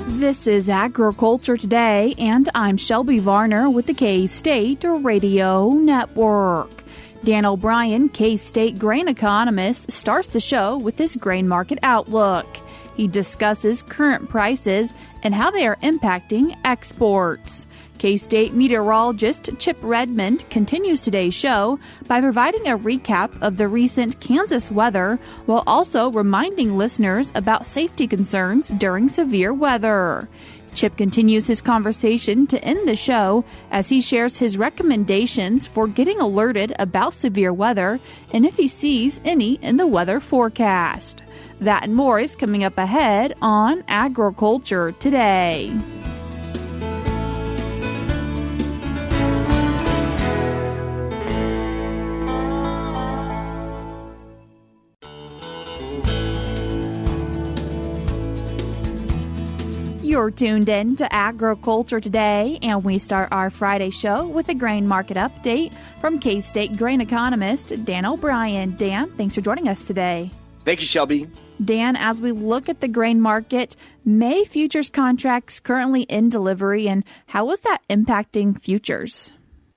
This is Agriculture Today, and I'm Shelby Varner with the K-State Radio Network. Dan O'Brien, K-State grain economist, starts the show with his grain market outlook. He discusses current prices and how they are impacting exports. K-State meteorologist Chip Redmond continues today's show by providing a recap of the recent Kansas weather while also reminding listeners about safety concerns during severe weather. Chip continues his conversation to end the show as he shares his recommendations for getting alerted about severe weather and if he sees any in the weather forecast. That and more is coming up ahead on Agriculture Today. You're tuned in to Agriculture Today, and we start our Friday show with a grain market update from K-State grain economist Dan O'Brien. Dan, thanks for joining us today. Thank you, Shelby. Dan, as we look at the grain market, May futures contracts currently in delivery, and how is that impacting futures?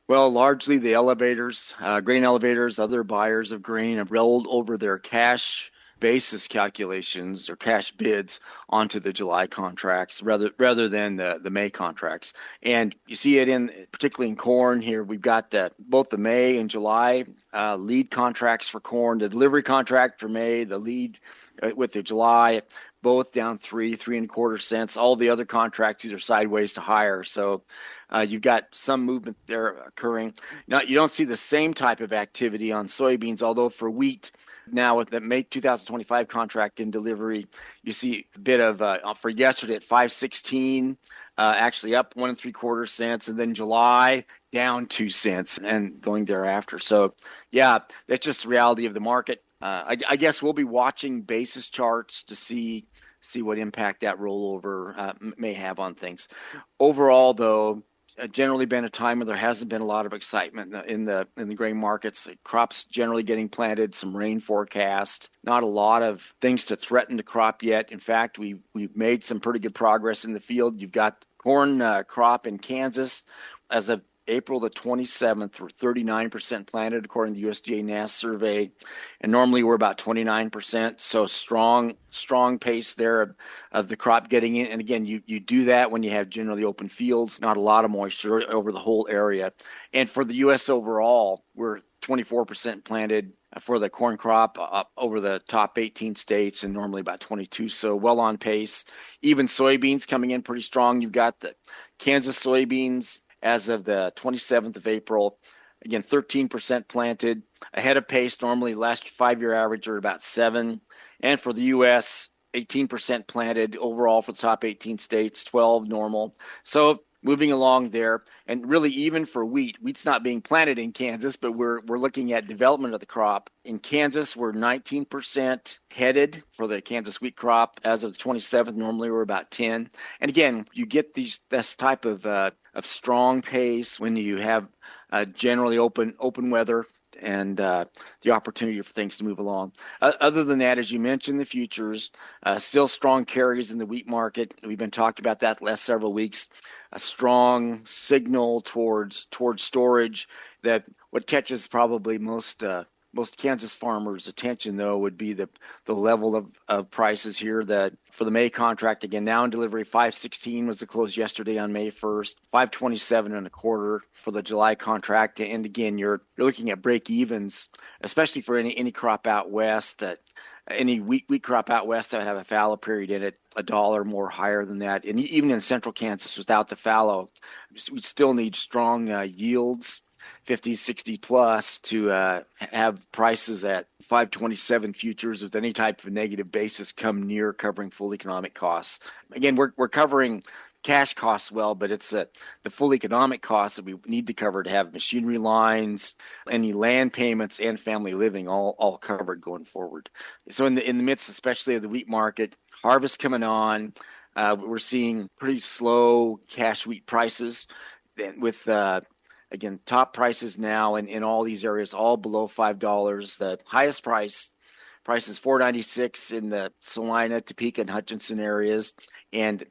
Well, largely the elevators, grain elevators, other buyers of grain have rolled over their cash basis calculations or cash bids onto the July contracts rather than the May contracts. And you see it particularly in corn here. We've got both the May and July lead contracts for corn, the delivery contract for May, the lead with the July, both down 3.25 cents. All the other contracts, these are sideways to higher. So you've got some movement there occurring. Now, you don't see the same type of activity on soybeans, although for wheat, now with the May 2025 contract in delivery, you see a bit of, for yesterday at 5.16, actually up 1.75 cents, and then July down 2 cents and going thereafter. So, yeah, that's just the reality of the market. I guess we'll be watching basis charts to see what impact that rollover may have on things. Overall, though, generally been a time where there hasn't been a lot of excitement in the grain markets. Crops generally getting planted, some rain forecast, not a lot of things to threaten the crop yet. In fact, we've made some pretty good progress in the field. You've got corn crop in Kansas as of April the 27th, we're 39% planted according to the USDA NASS survey, and normally we're about 29%. So strong pace there of the crop getting in. And again, you do that when you have generally open fields, not a lot of moisture over the whole area. And for the U.S. overall, we're 24% planted for the corn crop up over the top 18 states and normally about 22. So well on pace. Even soybeans coming in pretty strong. You've got the Kansas soybeans as of the 27th of April, again, 13% planted, ahead of pace. Normally, last 5-year average are about 7. And for the U.S., 18% planted overall for the top 18 states, 12 normal. So moving along there. And really, even for wheat's not being planted in Kansas, but we're looking at development of the crop. In Kansas, we're 19% headed for the Kansas wheat crop as of the 27th. Normally, we're about 10. And again, you get this type of strong pace when you have generally open weather and the opportunity for things to move along. Other than that, as you mentioned, the futures, still strong carries in the wheat market. We've been talking about that the last several weeks. A strong signal towards storage. That what catches probably most Kansas farmers' attention, though, would be the level of prices here. That for the May contract, again, now in delivery, 5.16 was the close yesterday on May 1st, 5.27 for the July contract. And again, you're looking at break evens, especially for any crop out west. Any wheat crop out west that would have a fallow period in it, $1 more higher than that. And even in central Kansas without the fallow, we still need strong yields, 50, 60 plus, to have prices at 5.27 futures with any type of negative basis come near covering full economic costs. Again, we're covering cash costs well, but it's the full economic costs that we need to cover to have machinery lines, any land payments, and family living all covered going forward. So in the midst, especially of the wheat market, harvest coming on, we're seeing pretty slow cash wheat prices with again, top prices now in all these areas, all below $5. The highest price prices $4.96 in the Salina, Topeka, and Hutchinson areas, and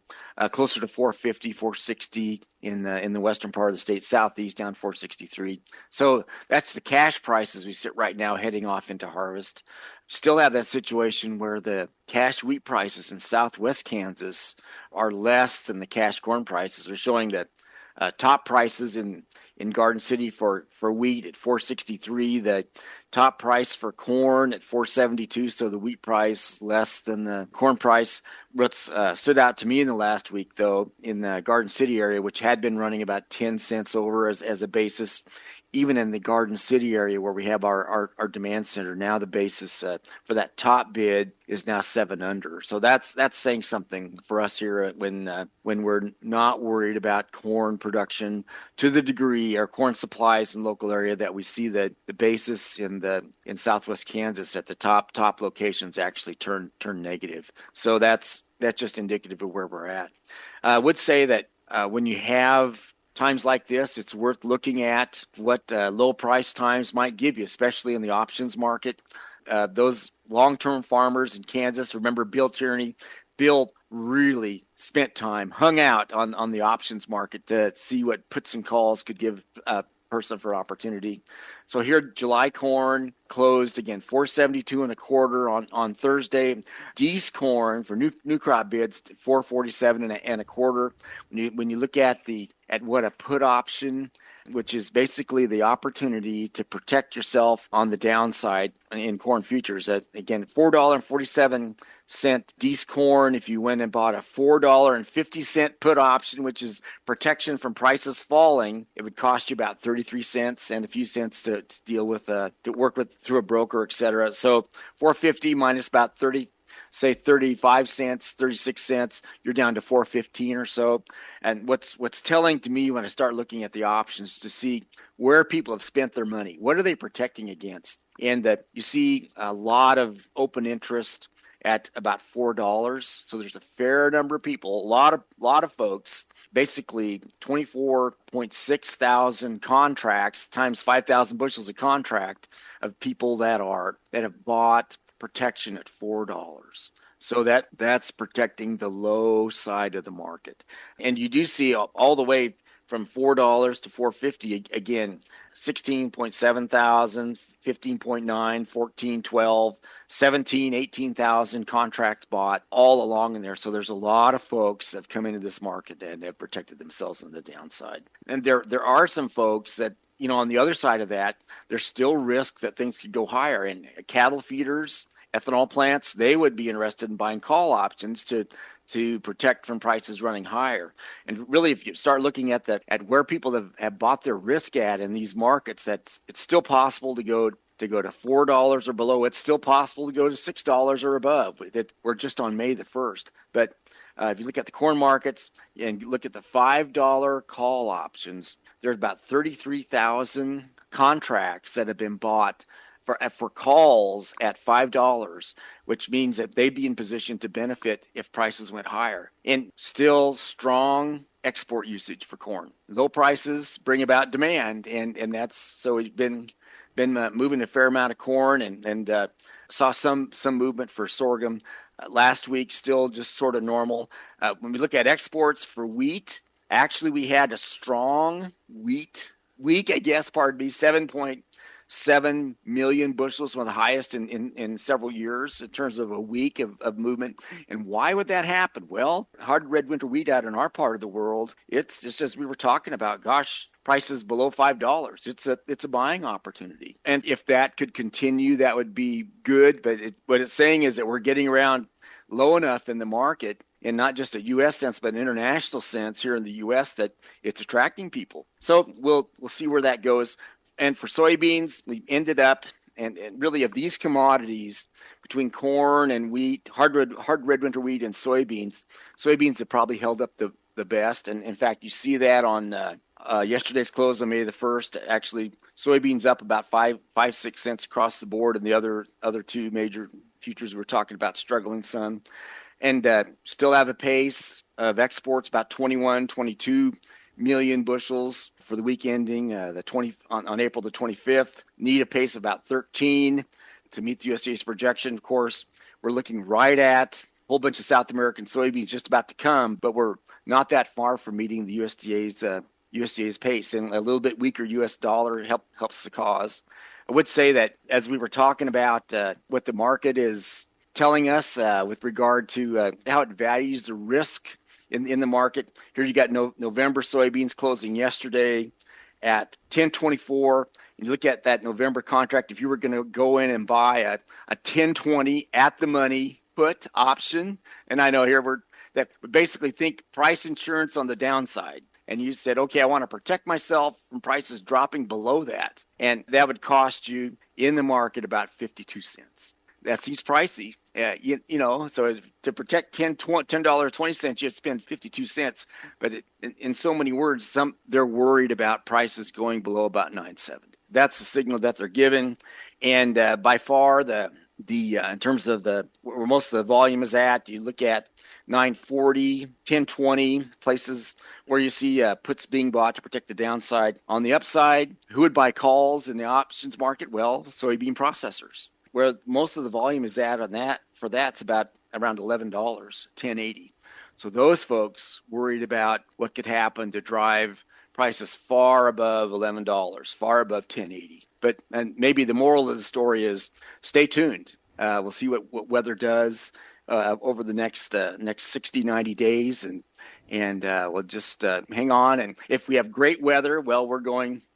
closer to $4.50, $4.60 in the western part of the state, southeast down $4.63. So that's the cash prices we sit right now heading off into harvest. Still have that situation where the cash wheat prices in southwest Kansas are less than the cash corn prices. They're showing that top prices in Garden City for wheat at $4.63, the top price for corn at $4.72, so the wheat price less than the corn price. What's stood out to me in the last week, though, in the Garden City area, which had been running about 10 cents over as a basis, even in the Garden City area where we have our demand center, now the basis for that top bid is now 7 under. So that's saying something for us here when we're not worried about corn production to the degree, our corn supplies in local area, that we see that the basis in southwest Kansas at the top locations actually turn negative. So that's just indicative of where we're at. I would say that when you have times like this, it's worth looking at what low price times might give you, especially in the options market. Those long-term farmers in Kansas, remember Bill Tierney? Bill really spent time, hung out on the options market to see what puts and calls could give a person for opportunity. So here, July corn closed again $4.72 and a quarter on Thursday. D's corn for new crop bids $4.47 and a quarter. When you look at what a put option, which is basically the opportunity to protect yourself on the downside in corn futures. Again, $4.47 D's corn. If you went and bought a $4.50 put option, which is protection from prices falling, it would cost you about 33 cents and a few cents to deal with, to work with through a broker, etc. So $4.50 minus about 35 cents, 36 cents, you're down to $4.15 or so. And what's telling to me when I start looking at the options to see where people have spent their money, what are they protecting against? And that you see a lot of open interest at about $4. So there's a fair number of people, a lot of folks, basically 24.6 thousand contracts times 5,000 bushels a contract of people that have bought protection at $4. So that's protecting the low side of the market. And you do see all the way from $4 to $4.50 again, 16.7 thousand, 15.9, 14, 12, 17, 18,000 contracts bought all along in there. So there's a lot of folks that have come into this market and have protected themselves on the downside. And there are some folks that, on the other side of that, there's still risk that things could go higher. And cattle feeders, ethanol plants, they would be interested in buying call options to protect from prices running higher. And really, if you start looking at where people have bought their risk at in these markets, it's still possible to go to $4 or below. It's still possible to go to $6 or above. We're just on May the 1st. But if you look at the corn markets and you look at the $5 call options, there's about 33,000 contracts that have been bought for calls at $5, which means that they'd be in position to benefit if prices went higher. And still strong export usage for corn. Low prices bring about demand, and that's so we've been moving a fair amount of corn and saw some movement for sorghum last week. Still just sort of normal. When we look at exports for wheat, actually we had a strong wheat week, 7.7 million bushels, one of the highest in several years in terms of a week of movement. And why would that happen? Well, hard red winter wheat out in our part of the world, it's just as we were talking about, prices below $5. It's a buying opportunity. And if that could continue, that would be good. But what it's saying is that we're getting around low enough in the market, in not just a U.S. sense, but an international sense here in the U.S., that it's attracting people. So we'll see where that goes. And for soybeans, we ended up, and really of these commodities, between corn and wheat, hard red winter wheat and soybeans have probably held up the best. And in fact, you see that on yesterday's close on May the 1st. Actually, soybeans up about 6 cents across the board, and the other two major futures we're talking about struggling some. And still have a pace of exports about 22 million bushels for the week ending on April the 25th. Need a pace of about 13 to meet the USDA's projection. Of course, we're looking right at a whole bunch of South American soybeans just about to come, but we're not that far from meeting the USDA's pace, and a little bit weaker U.S. dollar helps the cause. I would say that as we were talking about what the market is telling us with regard to how it values the risk in the market, here you got November soybeans closing yesterday at 10.24. You look at that November contract, if you were going to go in and buy a 10.20 at the money put option, and I know here we basically think price insurance on the downside. And you said, okay, I want to protect myself from prices dropping below that. And that would cost you in the market about 52 cents. That seems pricey. So to protect $10.20, you spend 52 cents. But in so many words, they're worried about prices going below about 9.70. That's the signal that they're giving. And by far, in terms of where most of the volume is at, you look at 940, 1020, places where you see puts being bought to protect the downside. On the upside, who would buy calls in the options market? Well, soybean processors. Where most of the volume is at that's about around $11, 1080. So those folks worried about what could happen to drive prices far above $11, far above 1080. And maybe the moral of the story is stay tuned. We'll see what weather does over the next 60, 90 days, and we'll just hang on. And if we have great weather, well,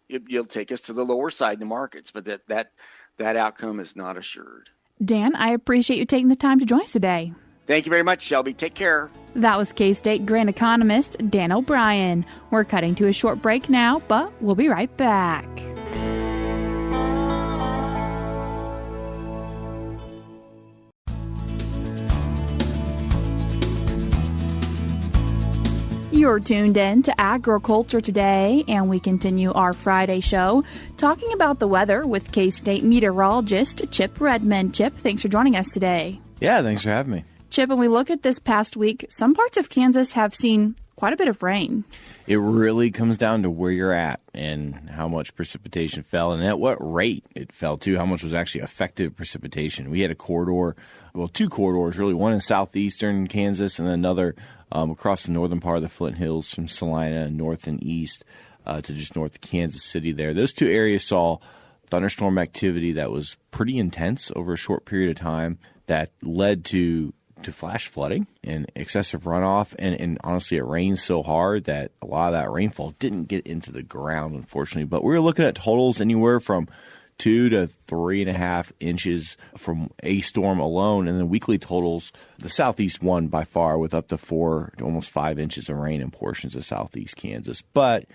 it'll take us to the lower side in the markets, but that outcome is not assured. Dan, I appreciate you taking the time to join us today. Thank you very much, Shelby. Take care. That was K-State grain economist Dan O'Brien. We're cutting to a short break now, but we'll be right back. You're tuned in to Agriculture Today, and we continue our Friday show talking about the weather with K-State meteorologist Chip Redmond. Chip, thanks for joining us today. Yeah, thanks for having me. Chip, when we look at this past week, some parts of Kansas have seen quite a bit of rain. It really comes down to where you're at and how much precipitation fell and at what rate it fell to, how much was actually effective precipitation. We had two corridors, really, one in southeastern Kansas and another across the northern part of the Flint Hills from Salina north and east to just north of Kansas City there. Those two areas saw thunderstorm activity that was pretty intense over a short period of time that led to flash flooding and excessive runoff. And honestly, it rained so hard that a lot of that rainfall didn't get into the ground, unfortunately. But we were looking at totals anywhere from 2 to 3.5 inches from a storm alone. And the weekly totals, the southeast won by far with up to 4 to almost 5 inches of rain in portions of southeast Kansas. But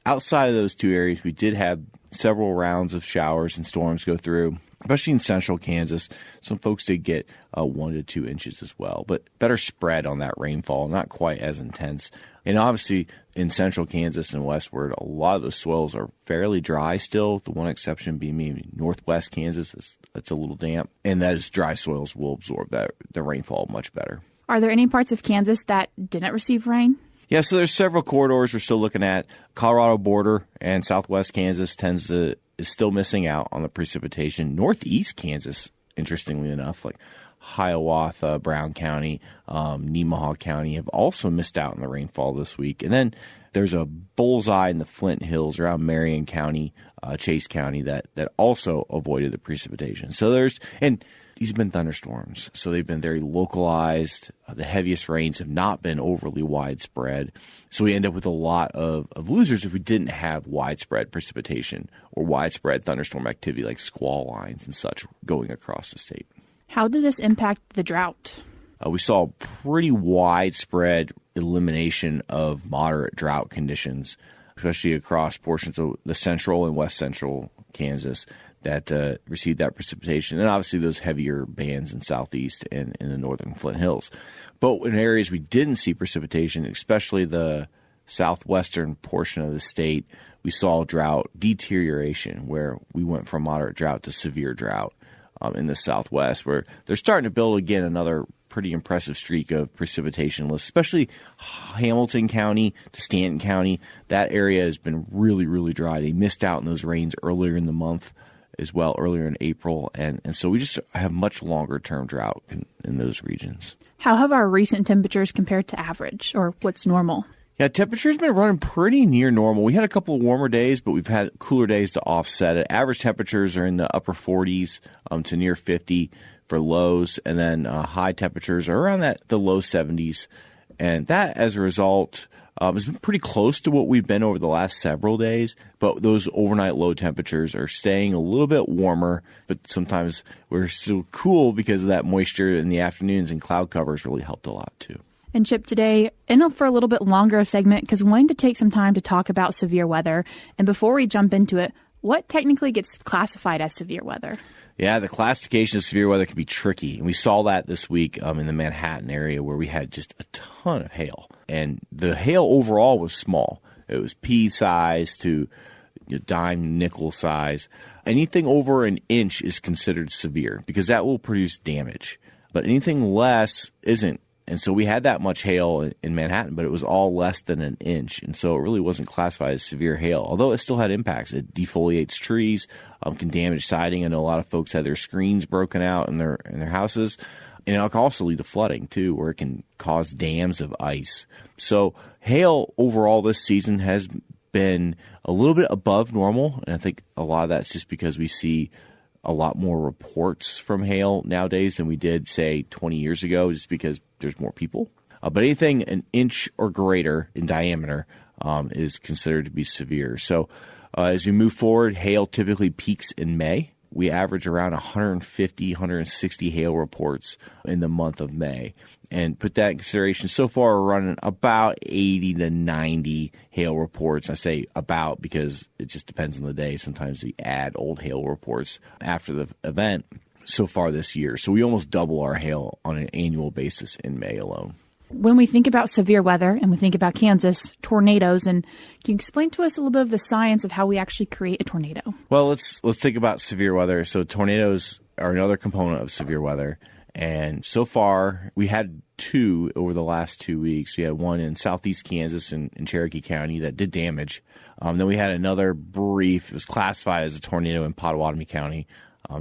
outside of those two areas, we did have several rounds of showers and storms go through, especially in central Kansas. Some folks did get 1 to 2 inches as well, but better spread on that rainfall, not quite as intense. And obviously, in central Kansas and westward, a lot of the soils are fairly dry still. The one exception being maybe northwest Kansas, it's a little damp, and those dry soils will absorb the rainfall much better. Are there any parts of Kansas that didn't receive rain? Yeah, so there's several corridors we're still looking at. Colorado border and southwest Kansas is still missing out on the precipitation. Northeast Kansas, interestingly enough, like Hiawatha, Brown County, Nemaha County have also missed out on the rainfall this week. And then there's a bullseye in the Flint Hills around Marion County, Chase County that also avoided the precipitation. And these have been thunderstorms, so they've been very localized. The heaviest rains have not been overly widespread. So we end up with a lot of losers if we didn't have widespread precipitation or widespread thunderstorm activity like squall lines and such going across the state. How did this impact the drought? We saw pretty widespread elimination of moderate drought conditions, especially across portions of the central and west central Kansas that received that precipitation, and obviously those heavier bands in southeast and in the northern Flint Hills. But in areas we didn't see precipitation, especially the southwestern portion of the state, we saw drought deterioration, where we went from moderate drought to severe drought in the southwest, where they're starting to build again another pretty impressive streak of precipitation lists, especially Hamilton County to Stanton County. That area has been really, really dry. They missed out on those rains earlier in the month as well earlier in April. And so we just have much longer term drought in those regions. How have our recent temperatures compared to average, or what's normal? Yeah, temperature's been running pretty near normal. We had a couple of warmer days, but we've had cooler days to offset it. Average temperatures are in the upper 40s to near 50 for lows, and then high temperatures are around the low 70s. And that, as a result, has been pretty close to what we've been over the last several days. But those overnight low temperatures are staying a little bit warmer, but sometimes we're still cool because of that moisture in the afternoons, and cloud covers really helped a lot too. And Chip, today, in for a little bit longer of segment, because we wanted to take some time to talk about severe weather. And before we jump into it, what technically gets classified as severe weather? Yeah, the classification of severe weather can be tricky. And we saw that this week in the Manhattan area where we had just a ton of hail. And the hail overall was small. It was pea size to dime nickel size. Anything over an inch is considered severe because that will produce damage. But anything less isn't. And so we had that much hail in Manhattan, but it was all less than an inch. And so it really wasn't classified as severe hail, although it still had impacts. It defoliates trees, can damage siding. I know a lot of folks had their screens broken out in their houses. And it can also lead to flooding, too, where it can cause dams of ice. So hail overall this season has been a little bit above normal. And I think a lot of that's just because we see a lot more reports from hail nowadays than we did, say, 20 years ago, just because there's more people. But anything an inch or greater in diameter is considered to be severe. So as we move forward, hail typically peaks in May. We average around 150, 160 hail reports in the month of May. And put that in consideration, so far we're running about 80 to 90 hail reports. I say about because it just depends on the day. Sometimes we add old hail reports after the event so far this year. So we almost double our hail on an annual basis in May alone. When we think about severe weather and we think about Kansas, tornadoes, and can you explain to us a little bit of the science of how we actually create a tornado? Well, let's think about severe weather. So tornadoes are another component of severe weather. And so far, we had two over the last 2 weeks. We had one in southeast Kansas in Cherokee County that did damage. Then we had another brief, it was classified as a tornado in Pottawatomie County,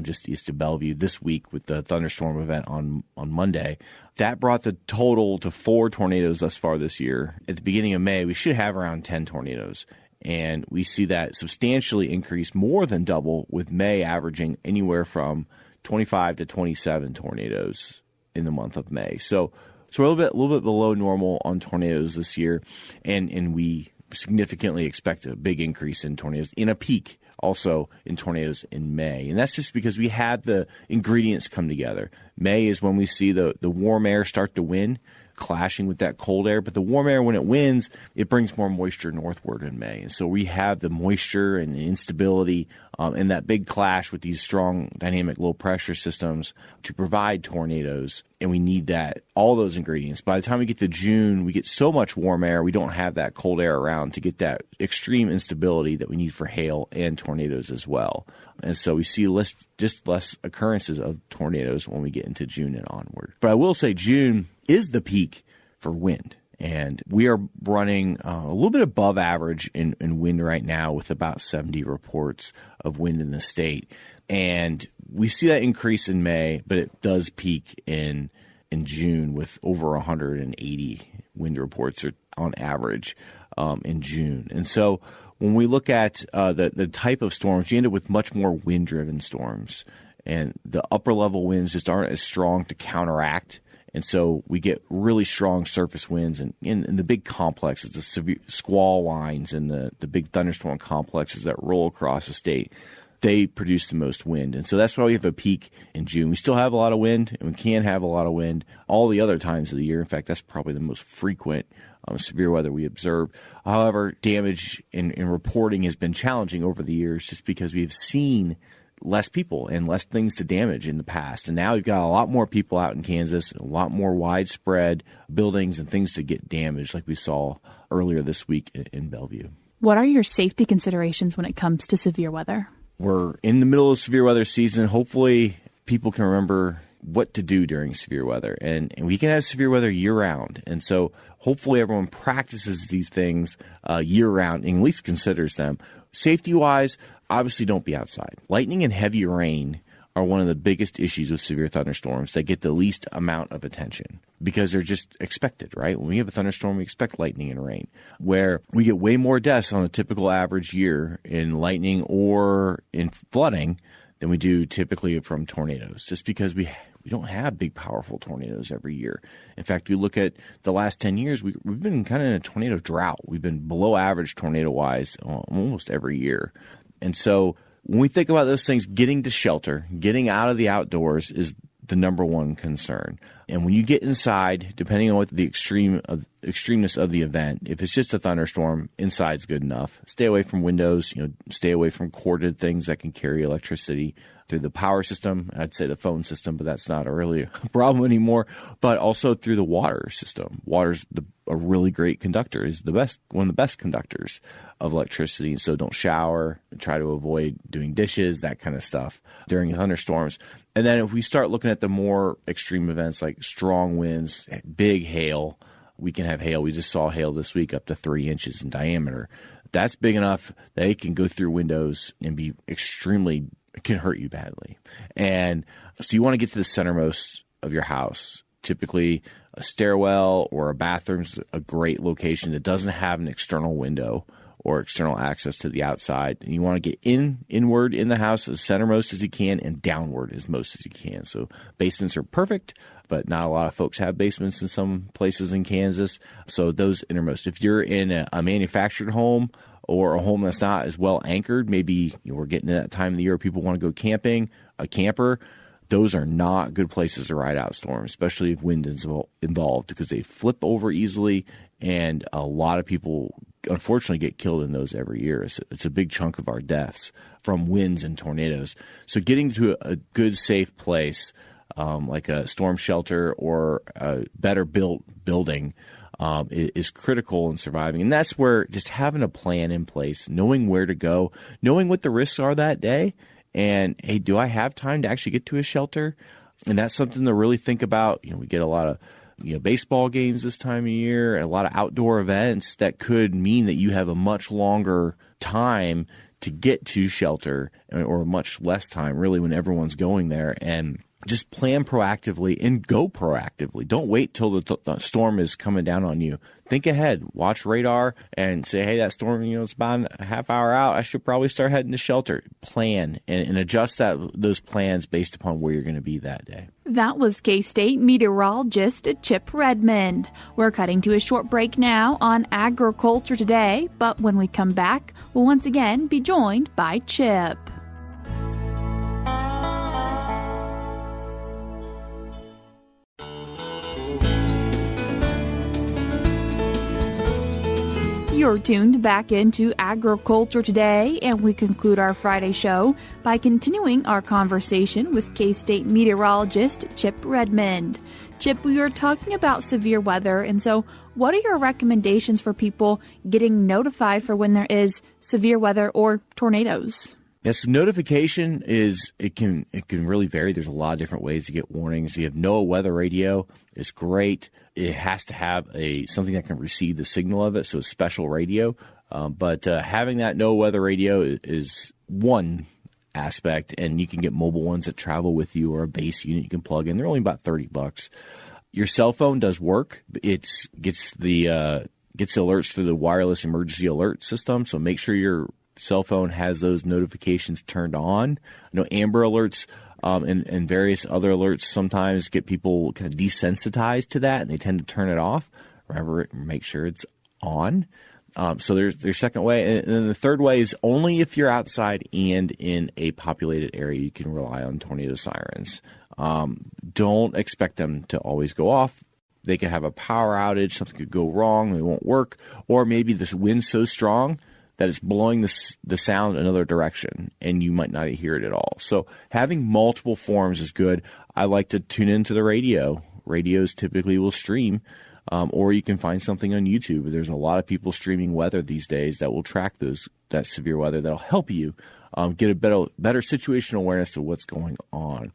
just east of Bellevue this week with the thunderstorm event on Monday. That brought the total to 4 tornadoes thus far this year. At the beginning of May, we should have around 10 tornadoes. And we see that substantially increase, more than double, with May averaging anywhere from 25 to 27 tornadoes in the month of May. So we're a little bit below normal on tornadoes this year, and we significantly expect a big increase in tornadoes in a peak also in tornadoes in May. And that's just because we had the ingredients come together. May is when we see the warm air start to win, clashing with that cold air. But the warm air, when it wins, it brings more moisture northward in May. And so we have the moisture and the instability and that big clash with these strong dynamic low pressure systems to provide tornadoes. And we need that, all those ingredients. By the time we get to June, we get so much warm air, we don't have that cold air around to get that extreme instability that we need for hail and tornadoes as well. And so we see less occurrences of tornadoes when we get into June and onward. But I will say June is the peak for wind. And we are running a little bit above average in wind right now with about 70 reports of wind in the state. And we see that increase in May, but it does peak in June with over 180 wind reports on average in June. And so when we look at the type of storms, you end up with much more wind-driven storms. And the upper-level winds just aren't as strong to counteract. And so we get really strong surface winds and in the big complexes, the severe squall lines and the big thunderstorm complexes that roll across the state, they produce the most wind. And so that's why we have a peak in June. We still have a lot of wind, and we can have a lot of wind all the other times of the year. In fact, that's probably the most frequent severe weather we observe. However, damage in reporting has been challenging over the years just because we've seen less people and less things to damage in the past. And now we've got a lot more people out in Kansas, a lot more widespread buildings and things to get damaged like we saw earlier this week in Bellevue. What are your safety considerations when it comes to severe weather? We're in the middle of severe weather season. Hopefully people can remember what to do during severe weather. And we can have severe weather year-round. And so hopefully everyone practices these things year-round and at least considers them. Safety-wise, obviously don't be outside. Lightning and heavy rain are one of the biggest issues with severe thunderstorms that get the least amount of attention because they're just expected, right? When we have a thunderstorm, we expect lightning and rain, where we get way more deaths on a typical average year in lightning or in flooding than we do typically from tornadoes, just because we don't have big, powerful tornadoes every year. In fact, we look at the last 10 years, we've been kind of in a tornado drought. We've been below average tornado-wise almost every year. And so when we think about those things, getting to shelter, getting out of the outdoors is the number one concern. And when you get inside, depending on what the extremeness of the event, if it's just a thunderstorm, inside's good enough. Stay away from windows, stay away from corded things that can carry electricity through the power system. I'd say the phone system, but that's not really a problem anymore. But also through the water system. Water's a really great conductor. It's one of the best conductors of electricity. So don't shower, try to avoid doing dishes, that kind of stuff during thunderstorms. And then if we start looking at the more extreme events like strong winds, big hail, we can have hail. We just saw hail this week up to 3 inches in diameter. That's big enough that it can go through windows and be it can hurt you badly. And so you want to get to the centermost of your house. Typically a stairwell or a bathroom's a great location that doesn't have an external window or external access to the outside. And you want to get inward in the house as centermost as you can and downward as most as you can. So basements are perfect, but not a lot of folks have basements in some places in Kansas. So those innermost. If you're in a manufactured home or a home that's not as well anchored, maybe we're getting to that time of the year where people want to go camping, a camper, those are not good places to ride out storms, especially if wind is involved, because they flip over easily, and a lot of people unfortunately get killed in those every year. It's a big chunk of our deaths from winds and tornadoes. So getting to a good, safe place like a storm shelter or a better built building is critical in surviving. And that's where just having a plan in place, knowing where to go, knowing what the risks are that day, and, hey, do I have time to actually get to a shelter? And that's something to really think about. We get a lot of baseball games this time of year, and a lot of outdoor events that could mean that you have a much longer time to get to shelter, or much less time, really, when everyone's going there. And just plan proactively and go proactively. Don't wait till the storm is coming down on you. Think ahead. Watch radar and say, hey, that storm, it's about a half hour out. I should probably start heading to shelter. Plan and adjust those plans based upon where you're going to be that day. That was K-State meteorologist Chip Redmond. We're cutting to a short break now on Agriculture Today, but when we come back, we'll once again be joined by Chip. You're tuned back into Agriculture Today, and we conclude our Friday show by continuing our conversation with K-State meteorologist Chip Redmond. Chip, we are talking about severe weather, and so what are your recommendations for people getting notified for when there is severe weather or tornadoes? Yes, notification it can really vary. There's a lot of different ways to get warnings. You have NOAA weather radio. It's great. It has to have something that can receive the signal of it, so a special radio. But having that NOAA weather radio is one aspect, and you can get mobile ones that travel with you, or a base unit you can plug in. They're only about $30. Your cell phone does work. It gets alerts through the wireless emergency alert system, so make sure your cell phone has those notifications turned on. Amber Alerts and various other alerts sometimes get people kind of desensitized to that, and they tend to turn it off. Remember, make sure it's on. So there's second way. And then the third way is only if you're outside and in a populated area, you can rely on tornado sirens. Don't expect them to always go off. They could have a power outage. Something could go wrong. They won't work. Or maybe the wind's so strong that it's blowing the sound another direction, and you might not hear it at all. So having multiple forms is good. I like to tune into the radio. Radios typically will stream, or you can find something on YouTube. There's a lot of people streaming weather these days that will track that severe weather that'll help you get a better situational awareness of what's going on.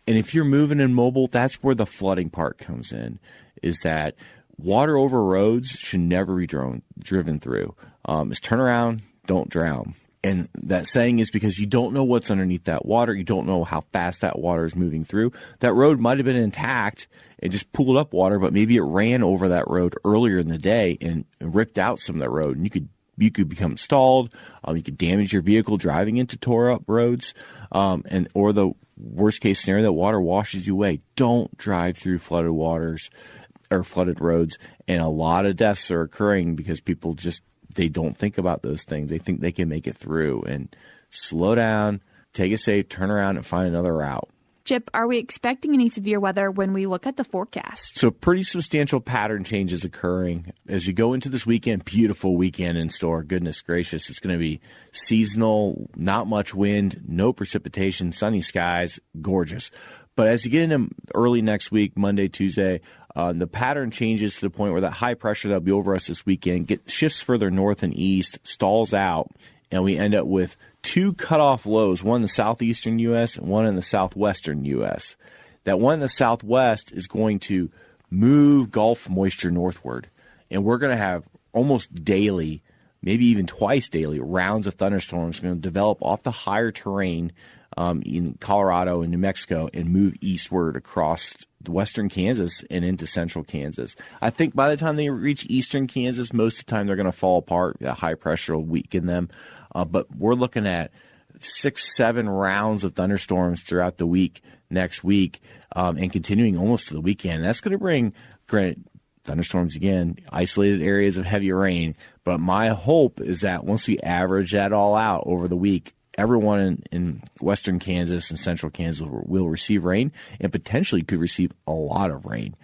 And if you're moving in mobile, that's where the flooding part comes in, is that water over roads should never be driven through. Is turn around, don't drown. And that saying is because you don't know what's underneath that water. You don't know how fast that water is moving through. That road might have been intact and just pooled up water, but maybe it ran over that road earlier in the day and ripped out some of that road. And you could become stalled. You could damage your vehicle driving into tore up roads. Or the worst case scenario, that water washes you away. Don't drive through flooded waters or flooded roads. And a lot of deaths are occurring because people they don't think about those things. They think they can make it through. And slow down, take it safe, turn around, and find another route. Chip, are we expecting any severe weather when we look at the forecast? So pretty substantial pattern changes occurring. As you go into this weekend, beautiful weekend in store. Goodness gracious, it's going to be seasonal, not much wind, no precipitation, sunny skies, gorgeous. But as you get into early next week, Monday, Tuesday, the pattern changes to the point where that high pressure that'll be over us this weekend shifts further north and east, stalls out, and we end up with two cutoff lows, one in the southeastern U.S. and one in the southwestern U.S. That one in the southwest is going to move Gulf moisture northward, and we're going to have almost daily, maybe even twice daily, rounds of thunderstorms going to develop off the higher terrain in Colorado and New Mexico and move eastward across western Kansas and into central Kansas. I think by the time they reach eastern Kansas, most of the time they're going to fall apart. That high pressure will weaken them. But we're looking at 6-7 rounds of thunderstorms throughout the week next week and continuing almost to the weekend. That's going to bring, granted, thunderstorms again, isolated areas of heavy rain. But my hope is that once we average that all out over the week, everyone in western Kansas and central Kansas will receive rain and potentially could receive a lot of rain.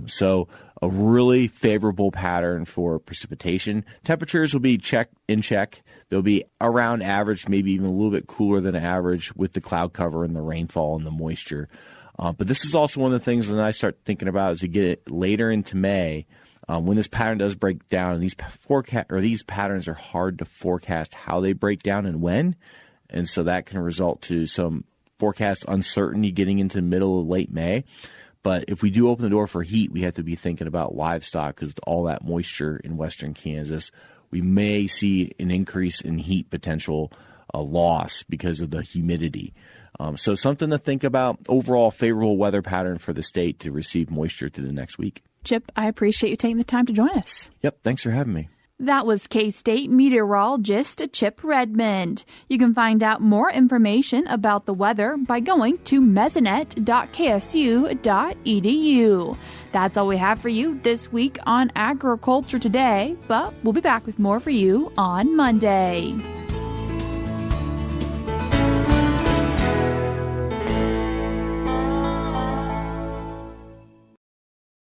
So a really favorable pattern for precipitation. Temperatures will be in check. They'll be around average, maybe even a little bit cooler than average with the cloud cover and the rainfall and the moisture. But this is also one of the things that I start thinking about as we get it later into May. When this pattern does break down, and these patterns are hard to forecast how they break down and when, and so that can result to some forecast uncertainty getting into middle of late May. But if we do open the door for heat, we have to be thinking about livestock because with all that moisture in western Kansas, we may see an increase in heat potential loss because of the humidity. So something to think about. Overall favorable weather pattern for the state to receive moisture through the next week. Chip, I appreciate you taking the time to join us. Yep, thanks for having me. That was K-State meteorologist Chip Redmond. You can find out more information about the weather by going to mesonet.ksu.edu. That's all we have for you this week on Agriculture Today, but we'll be back with more for you on Monday.